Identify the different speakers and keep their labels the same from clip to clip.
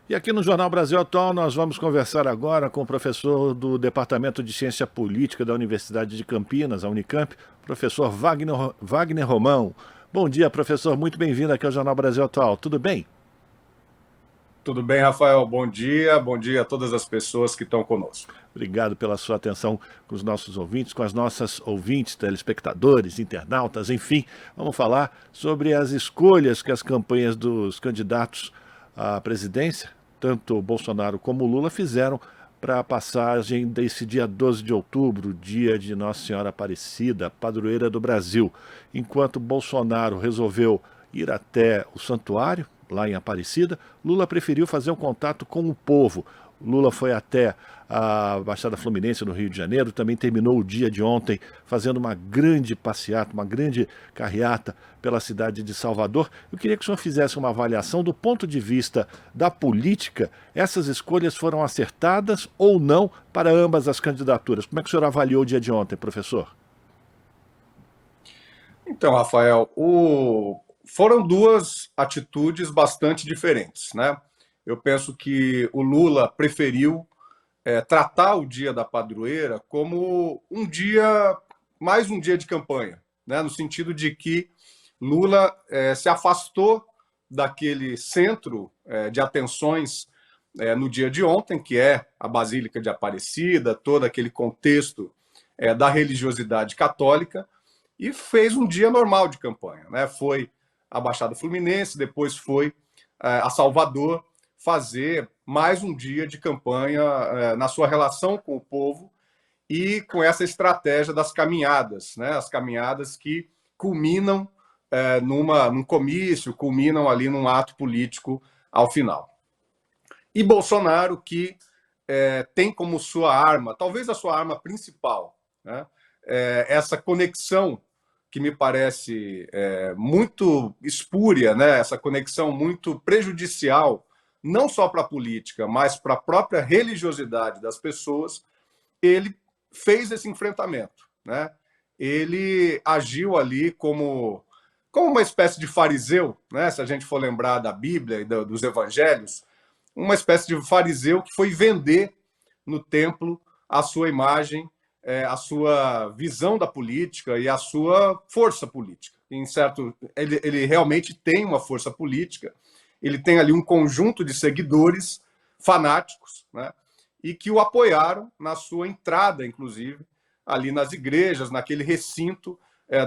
Speaker 1: E aqui no Jornal Brasil Atual nós vamos conversar agora com o professor do Departamento de Ciência Política da Universidade de Campinas, a Unicamp, professor Wagner Romão. Bom dia, professor, muito bem-vindo aqui ao Jornal Brasil Atual. Tudo bem?
Speaker 2: Tudo bem, Rafael? Bom dia a todas as pessoas que estão conosco.
Speaker 1: Obrigado pela sua atenção com os nossos ouvintes, com as nossas ouvintes, telespectadores, internautas, enfim. Vamos falar sobre as escolhas que as campanhas dos candidatos à presidência, tanto Bolsonaro como Lula, fizeram para a passagem desse dia 12 de outubro, dia de Nossa Senhora Aparecida, padroeira do Brasil. Enquanto Bolsonaro resolveu ir até o santuário, lá em Aparecida, Lula preferiu fazer um contato com o povo. Lula foi até a Baixada Fluminense, no Rio de Janeiro, também terminou o dia de ontem fazendo uma grande passeata, uma grande carreata pela cidade de Salvador. Eu queria que o senhor fizesse uma avaliação do ponto de vista da política. Essas escolhas foram acertadas ou não para ambas as candidaturas? Como é que o senhor avaliou o dia de ontem, professor?
Speaker 2: Então, Rafael, foram duas atitudes bastante diferentes, né? Eu penso que o Lula preferiu tratar o dia da padroeira como mais um dia de campanha, né? No sentido de que Lula se afastou daquele centro de atenções no dia de ontem, que é a Basílica de Aparecida, todo aquele contexto da religiosidade católica, e fez um dia normal de campanha, né? Foi à Baixada Fluminense, depois foi a Salvador fazer mais um dia de campanha na sua relação com o povo e com essa estratégia das caminhadas, né? As caminhadas que culminam num comício, culminam ali num ato político ao final. E Bolsonaro, que tem como sua arma, talvez a sua arma principal, né? Essa conexão que me parece muito espúria, né? Essa conexão muito prejudicial, não só para a política, mas para a própria religiosidade das pessoas. Ele fez esse enfrentamento, né? Ele agiu ali como uma espécie de fariseu, né? Se a gente for lembrar da Bíblia e dos evangelhos, uma espécie de fariseu que foi vender no templo a sua imagem, a sua visão da política e a sua força política. Ele realmente tem uma força política, ele tem ali um conjunto de seguidores fanáticos, né, e que o apoiaram na sua entrada, inclusive, ali nas igrejas, naquele recinto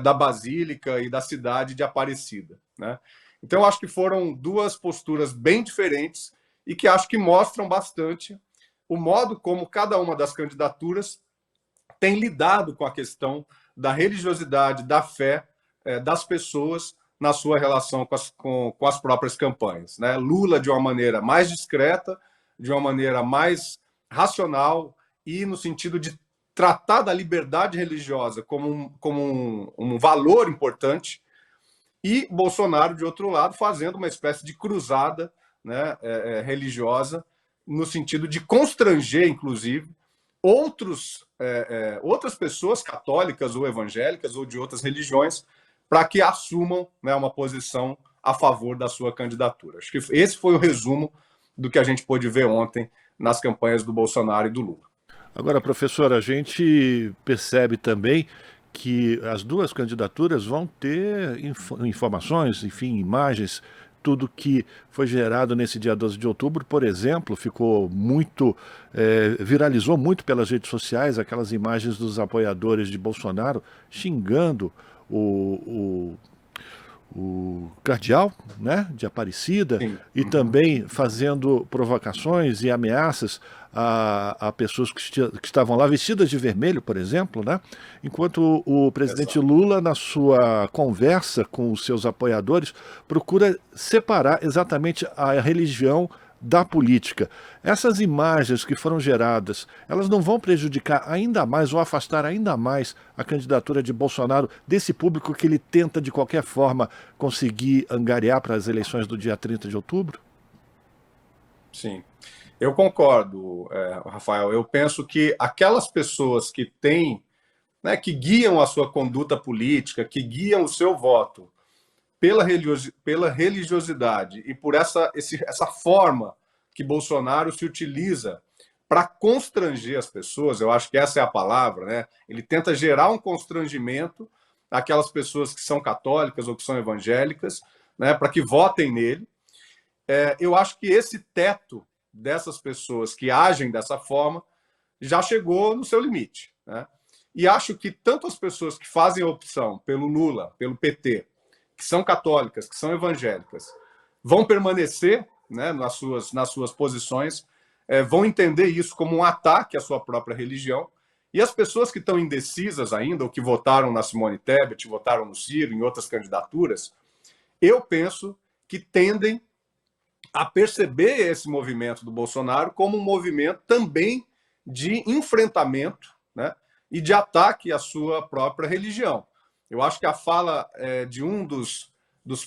Speaker 2: da Basílica e da cidade de Aparecida, né? Então, eu acho que foram duas posturas bem diferentes e que acho que mostram bastante o modo como cada uma das candidaturas tem lidado com a questão da religiosidade, da fé das pessoas na sua relação com as próprias campanhas, né? Lula de uma maneira mais discreta, de uma maneira mais racional e no sentido de tratar da liberdade religiosa como um valor importante, e Bolsonaro, de outro lado, fazendo uma espécie de cruzada, né, religiosa, no sentido de constranger, inclusive, outras pessoas católicas ou evangélicas ou de outras religiões para que assumam, né, uma posição a favor da sua candidatura. Acho que esse foi o resumo do que a gente pôde ver ontem nas campanhas do Bolsonaro e do Lula.
Speaker 1: Agora, professor, a gente percebe também que as duas candidaturas vão ter informações, enfim, imagens, tudo que foi gerado nesse dia 12 de outubro, por exemplo, ficou muito, viralizou muito pelas redes sociais aquelas imagens dos apoiadores de Bolsonaro xingando o, o cardeal, né, de Aparecida,
Speaker 2: Sim.
Speaker 1: e também fazendo provocações e ameaças a pessoas que estavam lá vestidas de vermelho, por exemplo, né? Enquanto o presidente
Speaker 2: Exato.
Speaker 1: Lula, na sua conversa com os seus apoiadores, procura separar exatamente a religião da política. Essas imagens que foram geradas, elas não vão prejudicar ainda mais ou afastar ainda mais a candidatura de Bolsonaro desse público que ele tenta de qualquer forma conseguir angariar para as eleições do dia 30 de outubro?
Speaker 2: Sim, eu concordo, Rafael. Eu penso que aquelas pessoas que têm, né, que guiam a sua conduta política, que guiam o seu voto pela religiosidade e por essa forma que Bolsonaro se utiliza para constranger as pessoas, eu acho que essa é a palavra, né? Ele tenta gerar um constrangimento àquelas pessoas que são católicas ou que são evangélicas, né, para que votem nele. Eu acho que esse teto dessas pessoas que agem dessa forma já chegou no seu limite, né? E acho que tanto as pessoas que fazem a opção pelo Lula, pelo PT, que são católicas, que são evangélicas, vão permanecer, né, nas suas posições, vão entender isso como um ataque à sua própria religião. E as pessoas que estão indecisas ainda, ou que votaram na Simone Tebet, votaram no Ciro, em outras candidaturas, eu penso que tendem a perceber esse movimento do Bolsonaro como um movimento também de enfrentamento, né, e de ataque à sua própria religião. Eu acho que a fala de um dos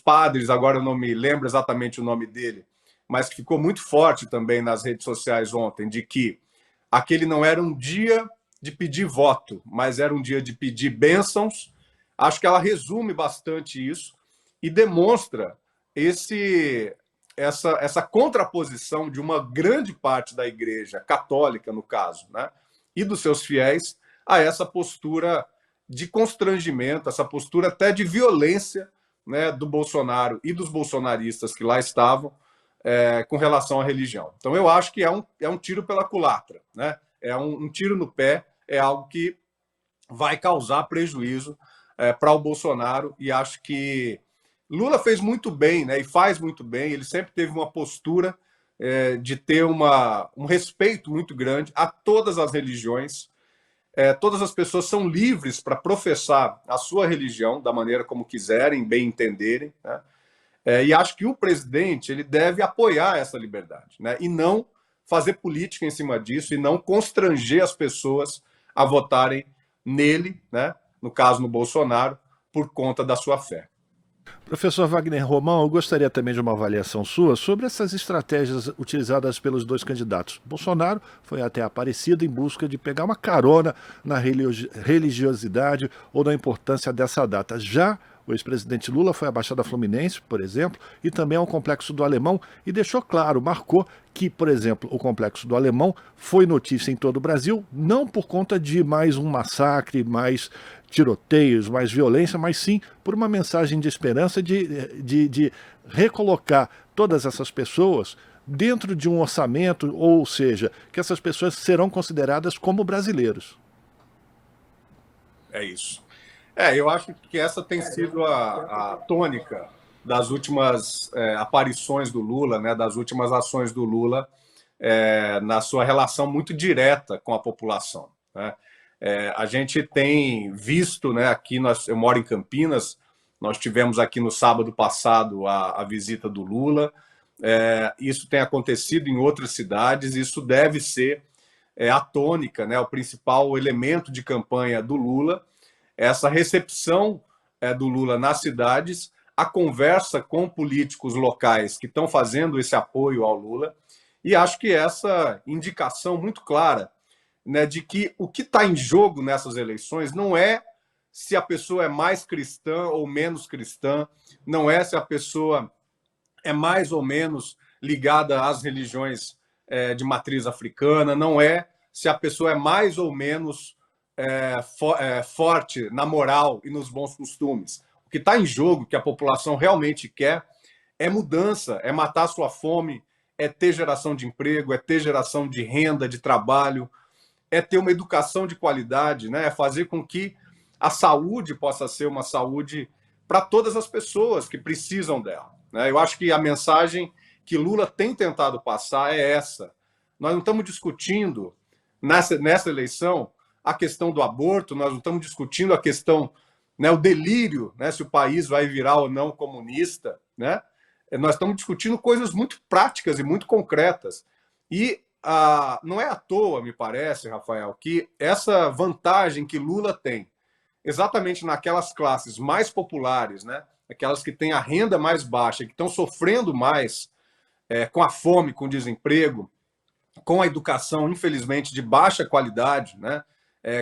Speaker 2: padres, agora eu não me lembro exatamente o nome dele, mas que ficou muito forte também nas redes sociais ontem, de que aquele não era um dia de pedir voto, mas era um dia de pedir bênçãos. Acho que ela resume bastante isso e demonstra essa contraposição de uma grande parte da igreja católica, no caso, né, e dos seus fiéis, a essa postura de constrangimento, essa postura até de violência, né, do Bolsonaro e dos bolsonaristas que lá estavam, com relação à religião. Então, eu acho que é um tiro pela culatra, né? É um tiro no pé, é algo que vai causar prejuízo para o Bolsonaro, e acho que Lula fez muito bem, né, e faz muito bem. Ele sempre teve uma postura de ter um respeito muito grande a todas as religiões. Todas as pessoas são livres para professar a sua religião da maneira como quiserem, bem entenderem, né? E acho que o presidente ele deve apoiar essa liberdade, né, e não fazer política em cima disso, e não constranger as pessoas a votarem nele, né, no caso no Bolsonaro, por conta da sua fé.
Speaker 1: Professor Wagner Romão, eu gostaria também de uma avaliação sua sobre essas estratégias utilizadas pelos dois candidatos. Bolsonaro foi até Aparecida em busca de pegar uma carona na religiosidade ou na importância dessa data. Já o ex-presidente Lula foi à Baixada Fluminense, por exemplo, e também ao Complexo do Alemão, e deixou claro, marcou que, por exemplo, o Complexo do Alemão foi notícia em todo o Brasil, não por conta de mais um massacre, mais tiroteios, mais violência, mas sim por uma mensagem de esperança de recolocar todas essas pessoas dentro de um orçamento, ou seja, que essas pessoas serão consideradas como brasileiros.
Speaker 2: É isso. Eu acho que essa tem sido a tônica das últimas aparições do Lula, né, das últimas ações do Lula, na sua relação muito direta com a população, né? A gente tem visto, né, aqui eu moro em Campinas, nós tivemos aqui no sábado passado a visita do Lula, isso tem acontecido em outras cidades, isso deve ser a tônica, né, o principal elemento de campanha do Lula, essa recepção do Lula nas cidades, a conversa com políticos locais que estão fazendo esse apoio ao Lula, e acho que essa indicação muito clara, né, de que o que está em jogo nessas eleições não é se a pessoa é mais cristã ou menos cristã, não é se a pessoa é mais ou menos ligada às religiões de matriz africana, não é se a pessoa é mais ou menos forte na moral e nos bons costumes. O que está em jogo, que a população realmente quer, é mudança, é matar a sua fome, é ter geração de emprego, é ter geração de renda, de trabalho, é ter uma educação de qualidade, né? É fazer com que a saúde possa ser uma saúde para todas as pessoas que precisam dela, né? Eu acho que a mensagem que Lula tem tentado passar é essa. Nós não estamos discutindo nessa eleição a questão do aborto, nós não estamos discutindo a questão, né, o delírio, né, se o país vai virar ou não comunista, né? Nós estamos discutindo coisas muito práticas e muito concretas. E não é à toa, me parece, Rafael, que essa vantagem que Lula tem, exatamente naquelas classes mais populares, né, aquelas que têm a renda mais baixa, que estão sofrendo mais com a fome, com o desemprego, com a educação, infelizmente, de baixa qualidade, né,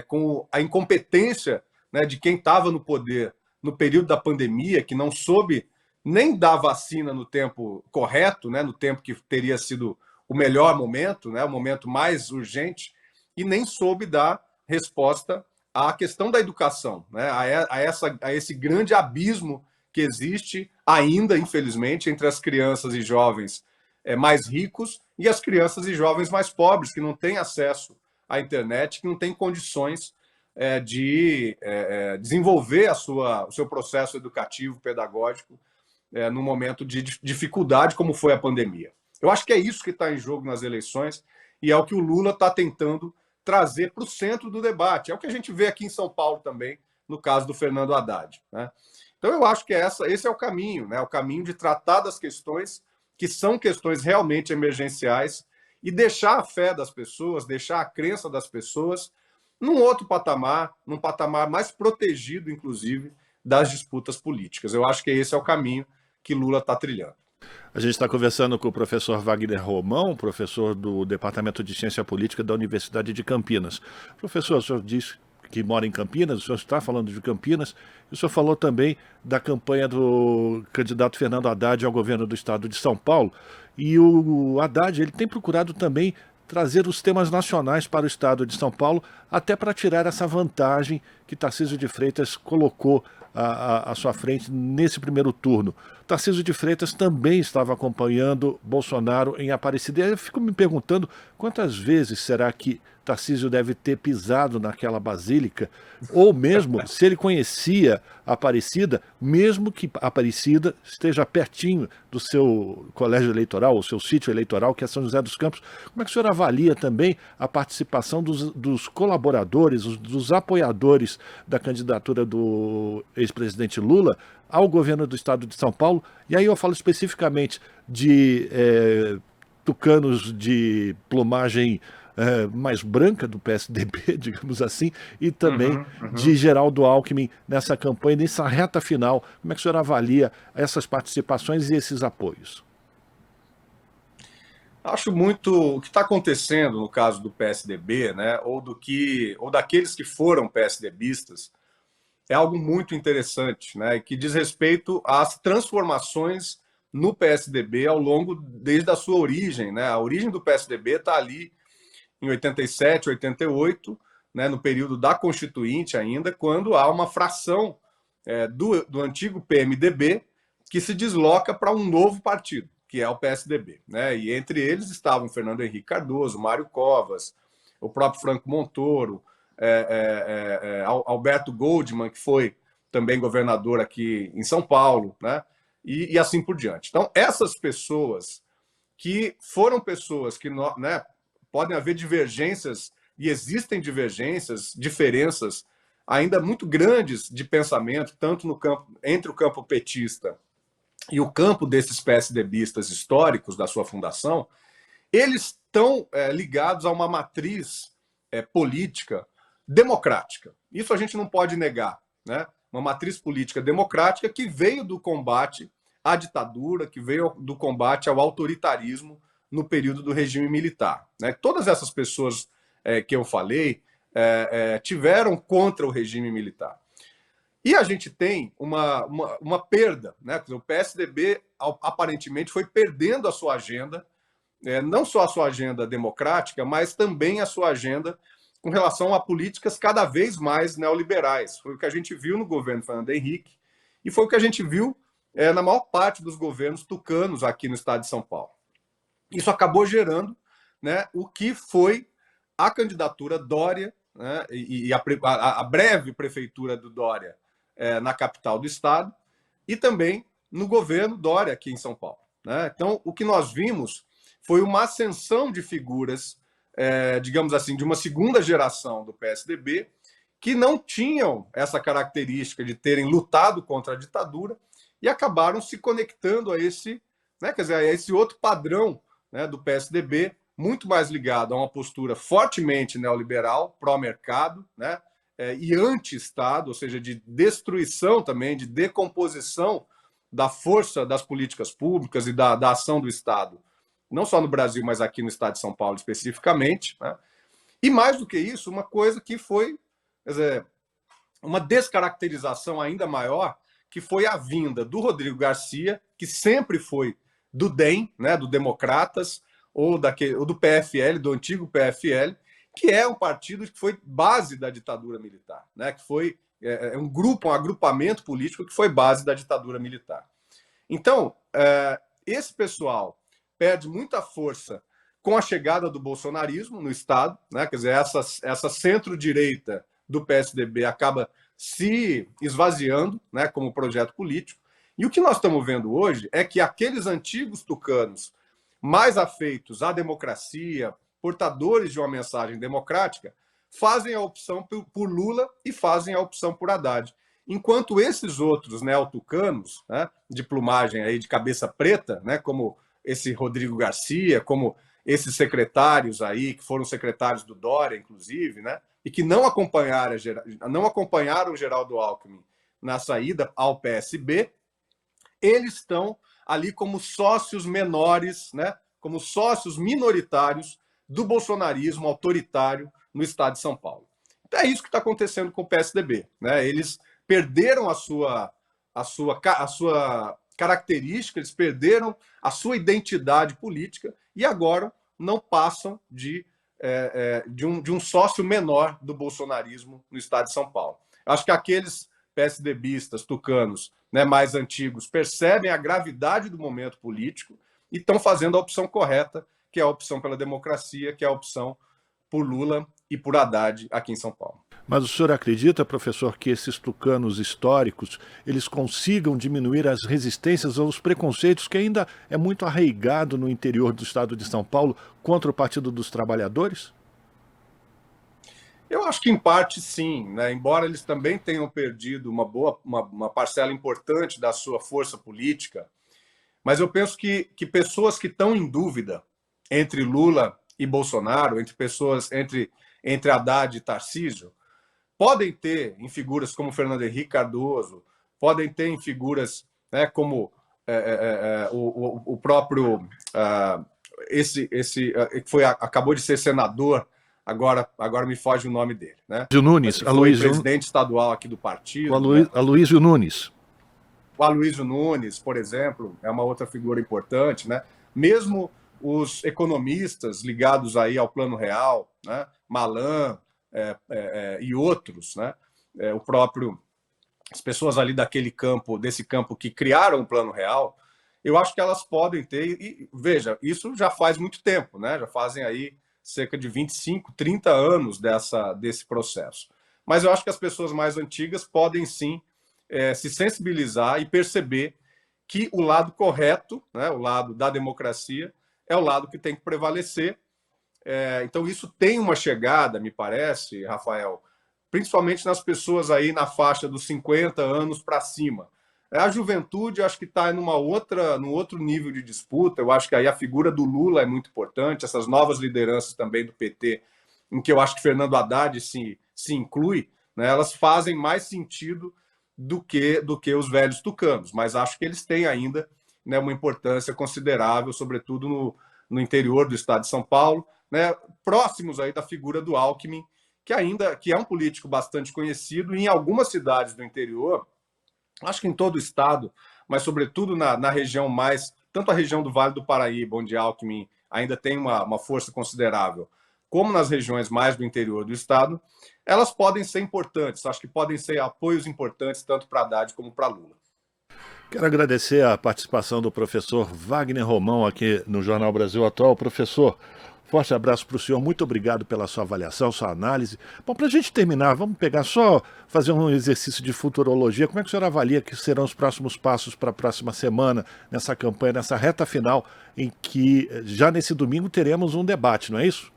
Speaker 2: com a incompetência, né, de quem estava no poder no período da pandemia, que não soube nem dar vacina no tempo correto, né, no tempo que teria sido o melhor momento, né, o momento mais urgente, e nem soube dar resposta à questão da educação, né, a esse grande abismo que existe ainda, infelizmente, entre as crianças e jovens mais ricos e as crianças e jovens mais pobres, que não têm acesso à internet, que não têm condições de desenvolver o seu processo educativo, pedagógico, num momento de dificuldade, como foi a pandemia. Eu acho que é isso que está em jogo nas eleições e é o que o Lula está tentando trazer para o centro do debate. É o que a gente vê aqui em São Paulo também, no caso do Fernando Haddad, né? Então, eu acho que esse é o caminho, né? O caminho de tratar das questões que são questões realmente emergenciais e deixar a fé das pessoas, deixar a crença das pessoas num outro patamar, num patamar mais protegido, inclusive, das disputas políticas. Eu acho que esse é o caminho que Lula está trilhando.
Speaker 1: A gente está conversando com o professor Wagner Romão, professor do Departamento de Ciência Política da Universidade de Campinas. Professor, o senhor disse que mora em Campinas, o senhor está falando de Campinas, e o senhor falou também da campanha do candidato Fernando Haddad ao governo do estado de São Paulo, e o Haddad ele tem procurado também trazer os temas nacionais para o estado de São Paulo, até para tirar essa vantagem que Tarcísio de Freitas colocou à sua frente nesse primeiro turno. Tarcísio de Freitas também estava acompanhando Bolsonaro em Aparecida. Eu fico me perguntando quantas vezes será que Tarcísio deve ter pisado naquela basílica, ou mesmo se ele conhecia Aparecida, mesmo que Aparecida esteja pertinho do seu colégio eleitoral, o seu sítio eleitoral, que é São José dos Campos. Como é que o senhor avalia também a participação dos colaboradores, dos apoiadores da candidatura do ex-presidente Lula ao governo do estado de São Paulo? E aí eu falo especificamente de tucanos de plumagem mais branca do PSDB, digamos assim, e também de Geraldo Alckmin nessa campanha, nessa reta final. Como é que o senhor avalia essas participações e esses apoios?
Speaker 2: Acho muito o que está acontecendo no caso do PSDB, né, ou daqueles que foram PSDBistas, é algo muito interessante, né, que diz respeito às transformações no PSDB desde a sua origem, né? A origem do PSDB está ali em 87, 88, né, no período da Constituinte ainda, quando há uma fração do antigo PMDB que se desloca para um novo partido, que é o PSDB, né? E entre eles estavam Fernando Henrique Cardoso, Mário Covas, o próprio Franco Montoro, Alberto Goldman, que foi também governador aqui em São Paulo, né? E assim por diante. Então, essas pessoas que foram pessoas que, né, podem haver divergências, e existem divergências, diferenças ainda muito grandes de pensamento, tanto no campo, entre o campo petista e o campo desses PSDBistas históricos da sua fundação, eles estão ligados a uma matriz política democrática. Isso a gente não pode negar, né? Uma matriz política democrática que veio do combate à ditadura, que veio do combate ao autoritarismo no período do regime militar, né? Todas essas pessoas que eu falei tiveram contra o regime militar. E a gente tem uma perda, né? O PSDB aparentemente foi perdendo a sua agenda, não só a sua agenda democrática, mas também a sua agenda com relação a políticas cada vez mais neoliberais. Foi o que a gente viu no governo Fernando Henrique e foi o que a gente viu na maior parte dos governos tucanos aqui no estado de São Paulo. Isso acabou gerando, né, o que foi a candidatura Dória, né, e a breve prefeitura do Dória na capital do estado, e também no governo Dória aqui em São Paulo, né? Então, o que nós vimos foi uma ascensão de figuras, digamos assim, de uma segunda geração do PSDB, que não tinham essa característica de terem lutado contra a ditadura e acabaram se conectando a esse, né, quer dizer, a esse outro padrão, né, do PSDB, muito mais ligado a uma postura fortemente neoliberal, pró-mercado, né, e anti-Estado, ou seja, de destruição também, de decomposição da força das políticas públicas e da ação do Estado, não só no Brasil, mas aqui no estado de São Paulo especificamente, né? E mais do que isso, uma coisa que foi, quer dizer, uma descaracterização ainda maior, que foi a vinda do Rodrigo Garcia, que sempre foi do DEM, né, do Democratas, ou do PFL, do antigo PFL, que é um partido que foi base da ditadura militar, né? Que foi um grupo, um agrupamento político que foi base da ditadura militar. Então, esse pessoal perde muita força com a chegada do bolsonarismo no Estado, né? Quer dizer, essa centro-direita do PSDB acaba se esvaziando, né, como projeto político. E o que nós estamos vendo hoje é que aqueles antigos tucanos mais afeitos à democracia, portadores de uma mensagem democrática, fazem a opção por Lula e fazem a opção por Haddad. Enquanto esses outros neo-tucanos, né, de plumagem aí, de cabeça preta, né, como esse Rodrigo Garcia, como esses secretários aí, que foram secretários do Dória, inclusive, né, e que não acompanharam o Geraldo Alckmin na saída ao PSB, eles estão ali como sócios menores, né, como sócios minoritários do bolsonarismo autoritário no estado de São Paulo. Então é isso que está acontecendo com o PSDB, né? Eles perderam a sua característica, eles perderam a sua identidade política e agora não passam de um sócio menor do bolsonarismo no estado de São Paulo. Acho que aqueles PSDBistas, tucanos, né, mais antigos, percebem a gravidade do momento político e estão fazendo a opção correta, que é a opção pela democracia, que é a opção por Lula e por Haddad aqui em São Paulo.
Speaker 1: Mas o senhor acredita, professor, que esses tucanos históricos, eles consigam diminuir as resistências aos preconceitos que ainda é muito arraigado no interior do estado de São Paulo contra o Partido dos Trabalhadores?
Speaker 2: Eu acho que em parte sim, né? Embora eles também tenham perdido uma parcela importante da sua força política, mas eu penso que pessoas que estão em dúvida entre Lula e Bolsonaro, entre Haddad e Tarcísio, podem ter em figuras como Fernando Henrique Cardoso, podem ter em figuras, né, como o próprio acabou de ser senador, agora me foge o nome dele, né?
Speaker 1: Nunes,
Speaker 2: foi presidente estadual aqui do partido.
Speaker 1: Aloysio Nunes.
Speaker 2: O Aloysio Nunes, por exemplo, é uma outra figura importante, né? Mesmo os economistas ligados aí ao Plano Real, né? Malan e outros, né? As pessoas ali desse campo que criaram o Plano Real, eu acho que elas podem ter, e veja, isso já faz muito tempo, né? Já fazem aí cerca de 25, 30 anos desse processo. Mas eu acho que as pessoas mais antigas podem sim se sensibilizar e perceber que o lado correto, né, o lado da democracia, é o lado que tem que prevalecer. Então isso tem uma chegada, me parece, Rafael, principalmente nas pessoas aí na faixa dos 50 anos para cima. A juventude, acho que está num outro nível de disputa. Eu acho que aí a figura do Lula é muito importante, essas novas lideranças também do PT, em que eu acho que Fernando Haddad se inclui, né, elas fazem mais sentido do que os velhos tucanos, mas acho que eles têm ainda, né, uma importância considerável, sobretudo no interior do estado de São Paulo, né, próximos aí da figura do Alckmin, que é um político bastante conhecido, e em algumas cidades do interior, acho que em todo o estado, mas sobretudo na região tanto a região do Vale do Paraíba, onde Alckmin ainda tem uma força considerável, como nas regiões mais do interior do estado, elas podem ser importantes. Acho que podem ser apoios importantes tanto para Haddad como para Lula.
Speaker 1: Quero agradecer a participação do professor Wagner Romão aqui no Jornal Brasil Atual. Professor, forte abraço para o senhor, muito obrigado pela sua avaliação, sua análise. Bom, para a gente terminar, vamos fazer um exercício de futurologia. Como é que o senhor avalia que serão os próximos passos para a próxima semana, nessa campanha, nessa reta final, em que já nesse domingo teremos um debate, não é isso?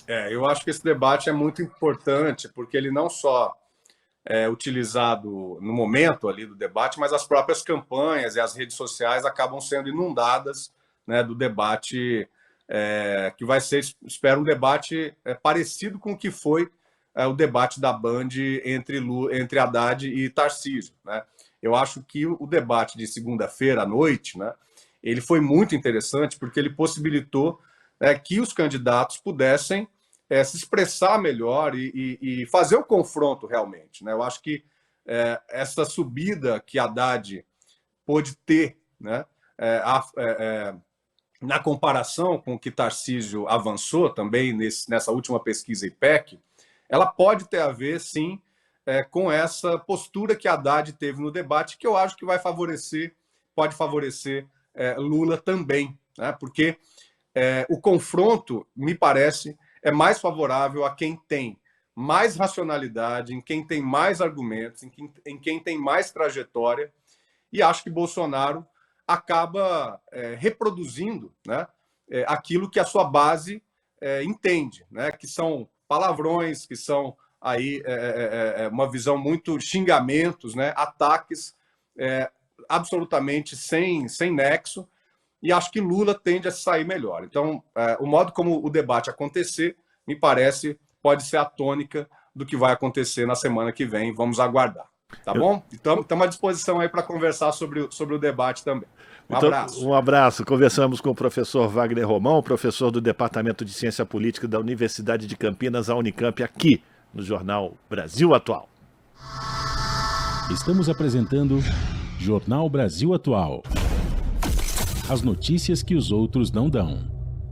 Speaker 2: Eu acho que esse debate é muito importante, porque ele não só é utilizado no momento ali do debate, mas as próprias campanhas e as redes sociais acabam sendo inundadas, né, do debate que vai ser, espero, um debate parecido com o que foi o debate da Band entre Haddad e Tarcísio, né? Eu acho que o debate de segunda-feira à noite, né, ele foi muito interessante porque ele possibilitou que os candidatos pudessem se expressar melhor e fazer o confronto realmente, né? Eu acho que essa subida que Haddad pôde ter, né, na comparação com o que Tarcísio avançou também nessa última pesquisa IPEC, ela pode ter a ver, sim, com essa postura que Haddad teve no debate, que eu acho que pode favorecer Lula também, né? Porque o confronto, me parece, é mais favorável a quem tem mais racionalidade, em quem tem mais argumentos, em quem tem mais trajetória, e acho que Bolsonaro acaba reproduzindo, né, aquilo que a sua base entende, né, que são palavrões, que são aí uma visão muito xingamentos, né, ataques absolutamente sem nexo, e acho que Lula tende a sair melhor. Então, o modo como o debate acontecer, me parece, pode ser a tônica do que vai acontecer na semana que vem. Vamos aguardar. Tá bom? Estamos à disposição aí para conversar sobre o debate também. Um abraço.
Speaker 1: Um abraço. Conversamos com o professor Wagner Romão, professor do Departamento de Ciência Política da Universidade de Campinas, a Unicamp, aqui no Jornal Brasil Atual.
Speaker 3: Estamos apresentando Jornal Brasil Atual. As notícias que os outros não dão.